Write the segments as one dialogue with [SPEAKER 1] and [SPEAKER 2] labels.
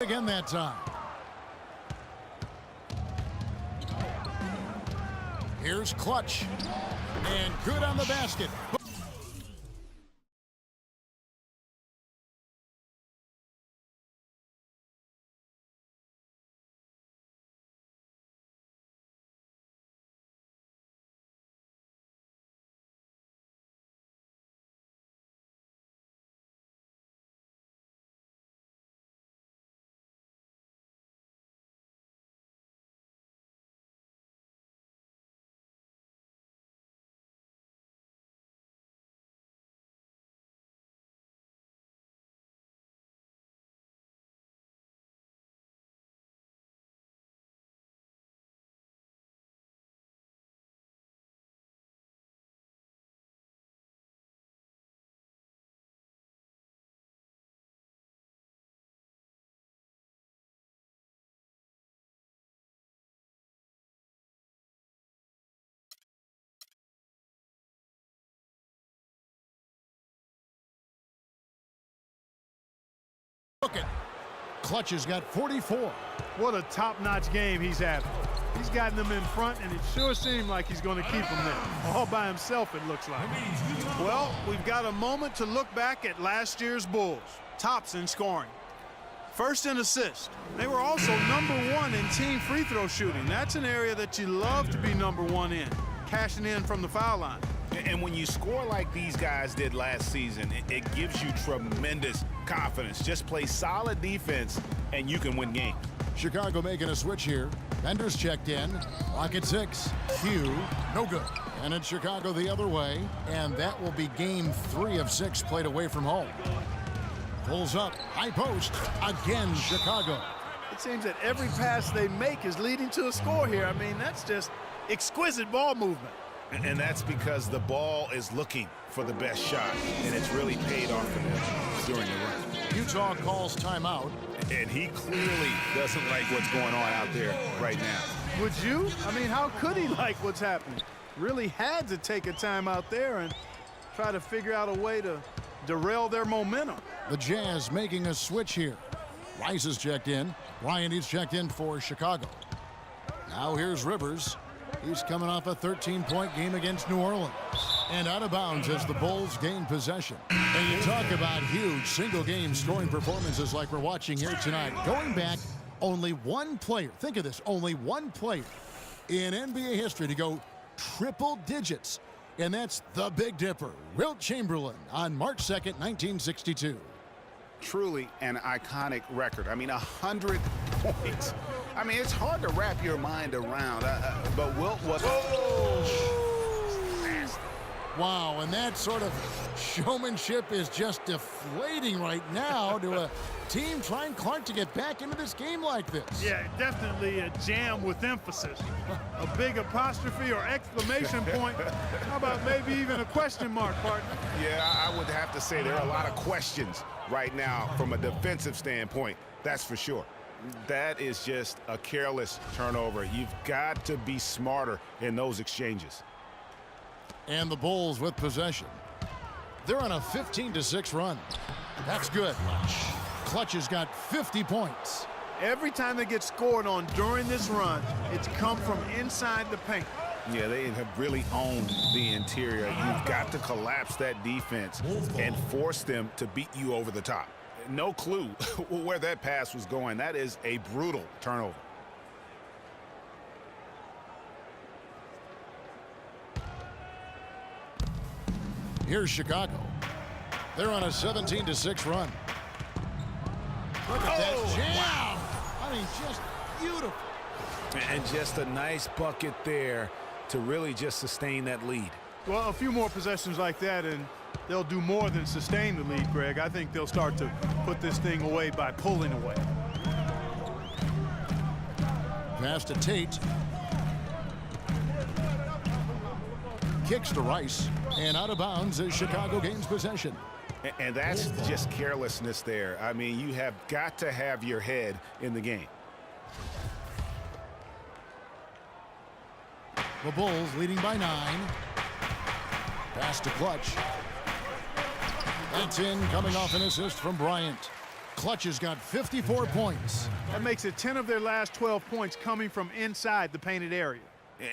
[SPEAKER 1] again that time. Here's Clutch. And good on the basket. Look at Clutch has got 44.
[SPEAKER 2] What a top-notch game he's having. He's gotten them in front, and it sure seemed like he's going to keep them there. All by himself, it looks like. Well, we've got a moment to look back at last year's Bulls. Tops in scoring. First in assists. They were also #1 in team free throw shooting. That's an area that you love to be #1 in, cashing in from the foul line.
[SPEAKER 3] And when you score like these guys did last season, it gives you tremendous confidence. Just play solid defense, and you can win games.
[SPEAKER 1] Chicago making a switch here. Benders checked in. Clock at 6. Hugh, no good. And it's Chicago the other way. And that will be game 3 of 6 played away from home. Pulls up. High post. Again, Chicago.
[SPEAKER 2] It seems that every pass they make is leading to a score here. I mean, that's just exquisite ball movement.
[SPEAKER 3] And that's because the ball is looking for the best shot, and it's really paid off for them during the run.
[SPEAKER 1] Utah calls timeout.
[SPEAKER 3] And he clearly doesn't like what's going on out there right now.
[SPEAKER 2] Would you? I mean, how could he like what's happening? Really had to take a time out there and try to figure out a way to derail their momentum.
[SPEAKER 1] The Jazz making a switch here. Rice is checked in. Bryant is checked in for Chicago. Now here's Rivers. He's coming off a 13-point game against New Orleans. And out of bounds as the Bulls gain possession. And you talk about huge single-game scoring performances like we're watching here tonight. Going back, only one player, think of this, only one player in NBA history to go triple digits. And that's the Big Dipper, Wilt Chamberlain, on March 2nd, 1962.
[SPEAKER 3] Truly an iconic record. I mean, 100 points. I mean, it's hard to wrap your mind around, but Wilt was...
[SPEAKER 1] Wow, and that sort of showmanship is just deflating right now to a team trying Clark to get back into this game like this.
[SPEAKER 2] Yeah, definitely a jam with emphasis. A big apostrophe or exclamation point. How about maybe even a question mark, partner?
[SPEAKER 3] Yeah, I would have to say there are a lot of questions right now from a defensive standpoint. That's for sure. That is just a careless turnover. You've got to be smarter in those exchanges.
[SPEAKER 1] And the Bulls with possession. They're on a 15-6 run. That's good. Clutch has got 50 points.
[SPEAKER 2] Every time they get scored on during this run, it's come from inside the paint.
[SPEAKER 3] Yeah, they have really owned the interior. You've got to collapse that defense and force them to beat you over the top. No clue where that pass was going. That is a brutal turnover.
[SPEAKER 1] Here's Chicago. They're on a 17-6 run. Look at that jam. Wow. I mean, just beautiful.
[SPEAKER 3] And just a nice bucket there to really just sustain that lead.
[SPEAKER 2] Well, a few more possessions like that, and they'll do more than sustain the lead, Greg. I think they'll start to put this thing away by pulling away.
[SPEAKER 1] Pass to Tate. Kicks to Rice. And out of bounds as Chicago gains possession.
[SPEAKER 3] And that's just carelessness there. I mean, you have got to have your head in the game.
[SPEAKER 1] The Bulls leading by 9. Pass to Clutch. That's in, coming off an assist from Bryant. Clutch has got 54 points.
[SPEAKER 2] That makes it 10 of their last 12 points coming from inside the painted area.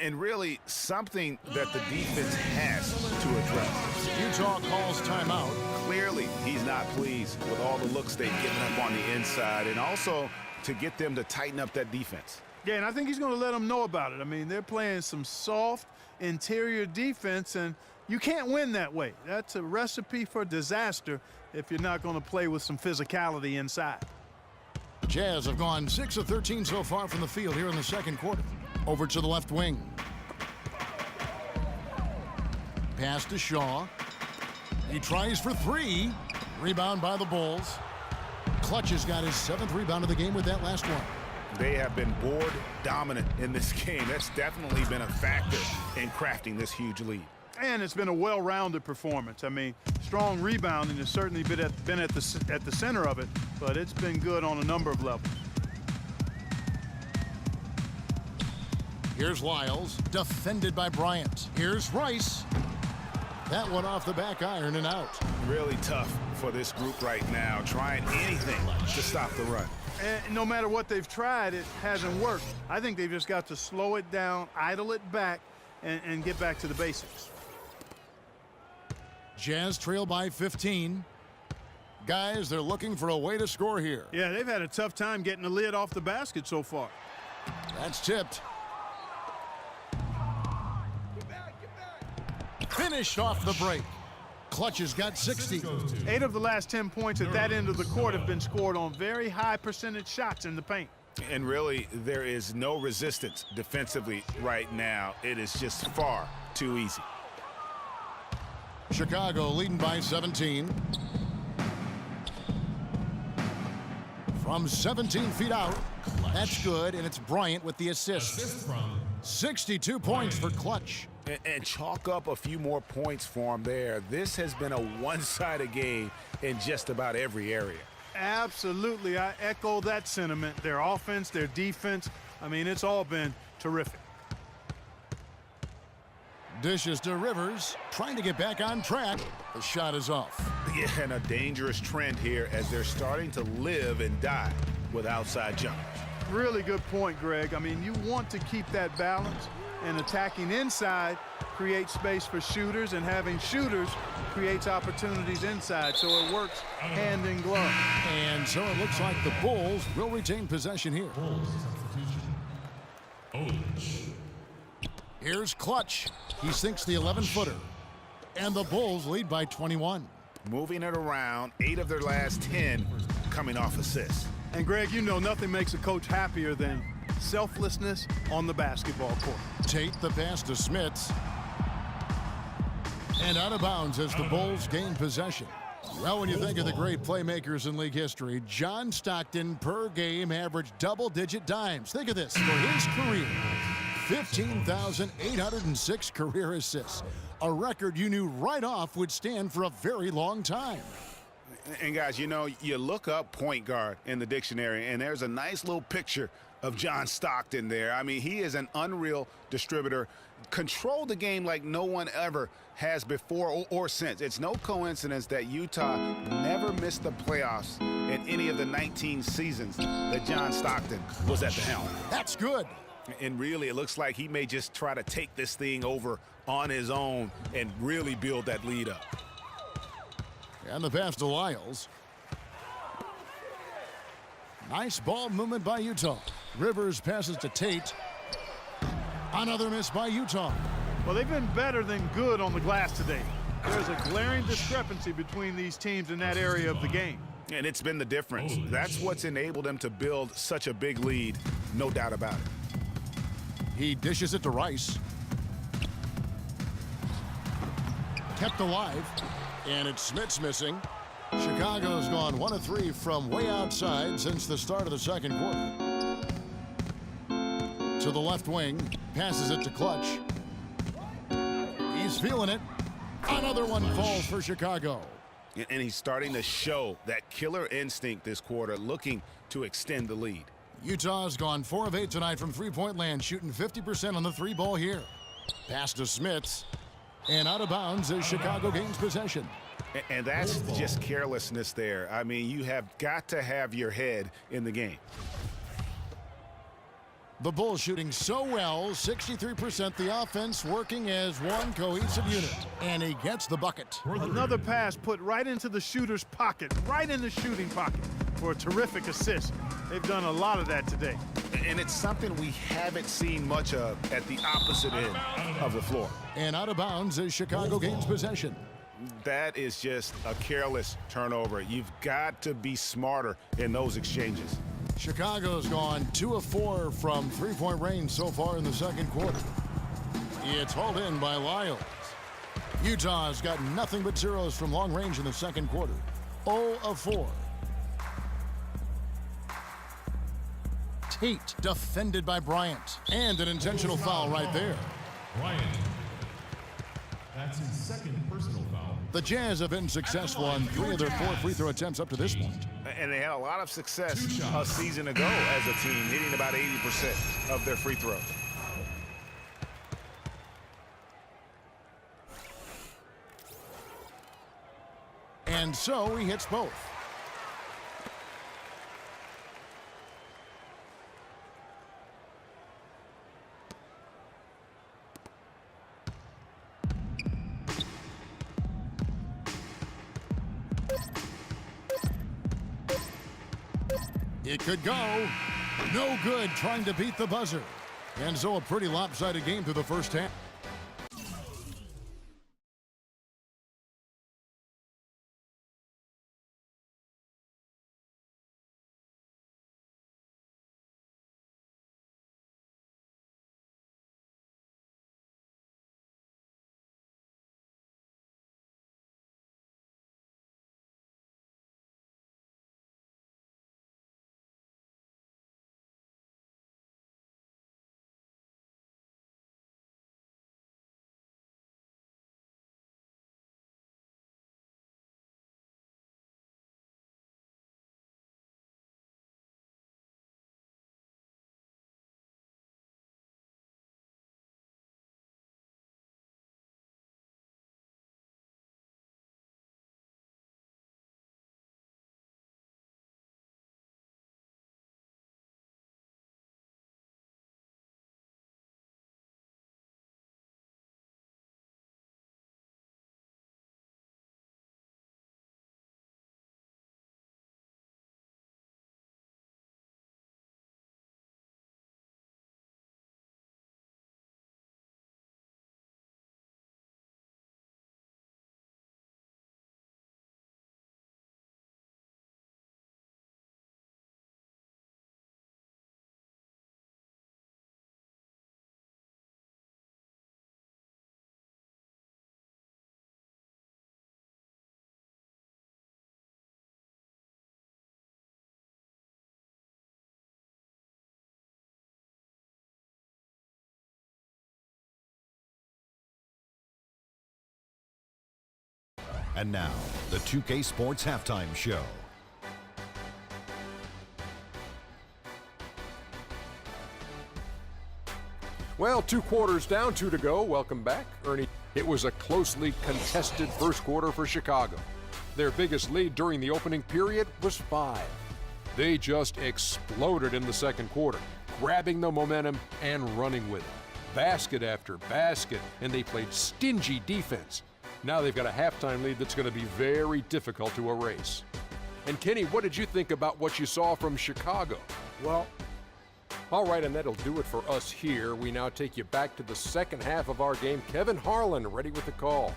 [SPEAKER 3] And really something that the defense has to address.
[SPEAKER 1] Utah calls timeout.
[SPEAKER 3] Clearly, he's not pleased with all the looks they've given up on the inside, and also to get them to tighten up that defense.
[SPEAKER 2] Yeah, and I think he's going to let them know about it. I mean, they're playing some soft interior defense, and you can't win that way. That's a recipe for disaster if you're not going to play with some physicality inside.
[SPEAKER 1] Jazz have gone 6 of 13 so far from the field here in the second quarter. Over to the left wing. Pass to Shaw. He tries for 3. Rebound by the Bulls. Clutch has got his 7th rebound of the game with that last one.
[SPEAKER 3] They have been board dominant in this game. That's definitely been a factor in crafting this huge lead.
[SPEAKER 2] And it's been a well-rounded performance. I mean, strong rebounding has certainly been at the center of it, but it's been good on a number of levels.
[SPEAKER 1] Here's Lyles, defended by Bryant. Here's Rice. That one off the back iron and out.
[SPEAKER 3] Really tough for this group right now, trying anything to stop the run.
[SPEAKER 2] And no matter what they've tried, it hasn't worked. I think they've just got to slow it down, idle it back, and get back to the basics.
[SPEAKER 1] Jazz trail by 15. Guys, they're looking for a way to score here.
[SPEAKER 2] Yeah, they've had a tough time getting the lid off the basket so far.
[SPEAKER 1] That's tipped. Finished off the break. Clutch has got 60.
[SPEAKER 2] 8 of the last 10 points at that end of the court have been scored on very high percentage shots in the paint.
[SPEAKER 3] And really, there is no resistance defensively right now. It is just far too easy.
[SPEAKER 1] Chicago leading by 17. From 17 feet out. That's good, and it's Bryant with the assist. 62 points for Clutch.
[SPEAKER 3] And chalk up a few more points for him there. This has been a one-sided game in just about every area.
[SPEAKER 2] Absolutely. I echo that sentiment. Their offense, their defense, I mean, it's all been terrific.
[SPEAKER 1] Dishes to Rivers, trying to get back on track. The shot is off.
[SPEAKER 3] Yeah, and a dangerous trend here as they're starting to live and die with outside jumpers.
[SPEAKER 2] Really good point, Greg. I mean, you want to keep that balance, and attacking inside creates space for shooters, and having shooters creates opportunities inside, so it works hand in glove.
[SPEAKER 1] And so it looks like the Bulls will retain possession here. Here's Clutch. He sinks the 11-footer. And the Bulls lead by 21.
[SPEAKER 3] Moving it around, 8 of their last 10 coming off assists.
[SPEAKER 2] And Greg, you know nothing makes a coach happier than selflessness on the basketball court.
[SPEAKER 1] Tate the pass to Smits. And out of bounds as the Bulls gain possession. Well, when you think of the great playmakers in league history, John Stockton per game averaged double-digit dimes. Think of this. For his career, 15,806 career assists. A record you knew right off would stand for a very long time.
[SPEAKER 3] And guys, you know, you look up point guard in the dictionary, and there's a nice little picture of John Stockton there. I mean, he is an unreal distributor. Controlled the game like no one ever has before or since. It's no coincidence that Utah never missed the playoffs in any of the 19 seasons that John Stockton was at the helm.
[SPEAKER 1] That's good.
[SPEAKER 3] And really, it looks like he may just try to take this thing over on his own and really build that lead up.
[SPEAKER 1] And the pass to Lyles. Nice ball movement by Utah. Rivers passes to Tate. Another miss by Utah.
[SPEAKER 2] Well, they've been better than good on the glass today. There's a glaring discrepancy between these teams in that area of the game.
[SPEAKER 3] And it's been the difference. That's what's enabled them to build such a big lead, no doubt about it.
[SPEAKER 1] He dishes it to Rice. Kept alive. And it's Smits missing. Chicago's gone 1 of 3 from way outside since the start of the second quarter. To the left wing, passes it to Clutch. He's feeling it. Another one falls for Chicago.
[SPEAKER 3] And he's starting to show that killer instinct this quarter, looking to extend the lead.
[SPEAKER 1] Utah's gone 4 of 8 tonight from three-point land, shooting 50% on the 3-ball here. Pass to Smits. And out of bounds as Chicago gains possession.
[SPEAKER 3] And that's just carelessness there. I mean, you have got to have your head in the game.
[SPEAKER 1] The Bulls shooting so well, 63%, the offense working as one cohesive unit. And he gets the bucket.
[SPEAKER 2] Another pass put right into the shooter's pocket, right in the shooting pocket for a terrific assist. They've done a lot of that today.
[SPEAKER 3] And it's something we haven't seen much of at the opposite end of the floor.
[SPEAKER 1] And out of bounds as Chicago gains possession.
[SPEAKER 3] That is just a careless turnover. You've got to be smarter in those exchanges.
[SPEAKER 1] Chicago's gone 2 of 4 from three-point range so far in the second quarter. It's hauled in by Lyles. Utah's got nothing but zeros from long range in the second quarter. 0 of 4. Tate defended by Bryant. And an intentional foul right there.
[SPEAKER 4] Bryant. That's his second personal foul.
[SPEAKER 1] The Jazz have been successful on 3 of their 4 free throw attempts up to this point.
[SPEAKER 3] And they had a lot of success a season ago as a team, hitting about 80% of their free throws.
[SPEAKER 1] And so he hits both. It could go. No good trying to beat the buzzer. And so a pretty lopsided game through the first half.
[SPEAKER 5] And now, the 2K Sports Halftime Show.
[SPEAKER 6] Well, 2 quarters down, 2 to go. Welcome back, Ernie. It was a closely contested first quarter for Chicago. Their biggest lead during the opening period was 5. They just exploded in the second quarter, grabbing the momentum and running with it. Basket after basket, and they played stingy defense. Now they've got a halftime lead that's going to be very difficult to erase. And Kenny, what did you think about what you saw from Chicago? Well, all right, and that'll do it for us here. We now take you back to the second half of our game. Kevin Harlan ready with the call.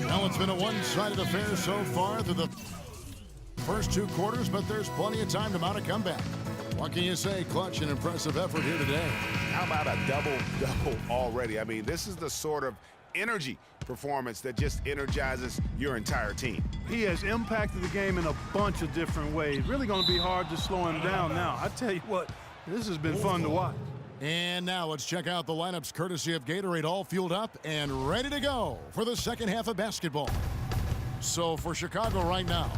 [SPEAKER 1] Now it's been a one-sided affair so far through the first 2 quarters, but there's plenty of time to mount a comeback. What can you say? Clutch and impressive effort here today.
[SPEAKER 3] How about a double-double already? I mean, this is the sort of energy performance that just energizes your entire team.
[SPEAKER 2] He has impacted the game in a bunch of different ways. Really going to be hard to slow him down now. I tell you what, this has been fun to watch.
[SPEAKER 1] And now let's check out the lineups courtesy of Gatorade, all fueled up and ready to go for the second half of basketball. So for Chicago right now,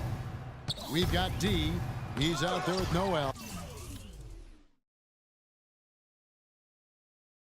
[SPEAKER 1] we've got D, He's out there with Noel.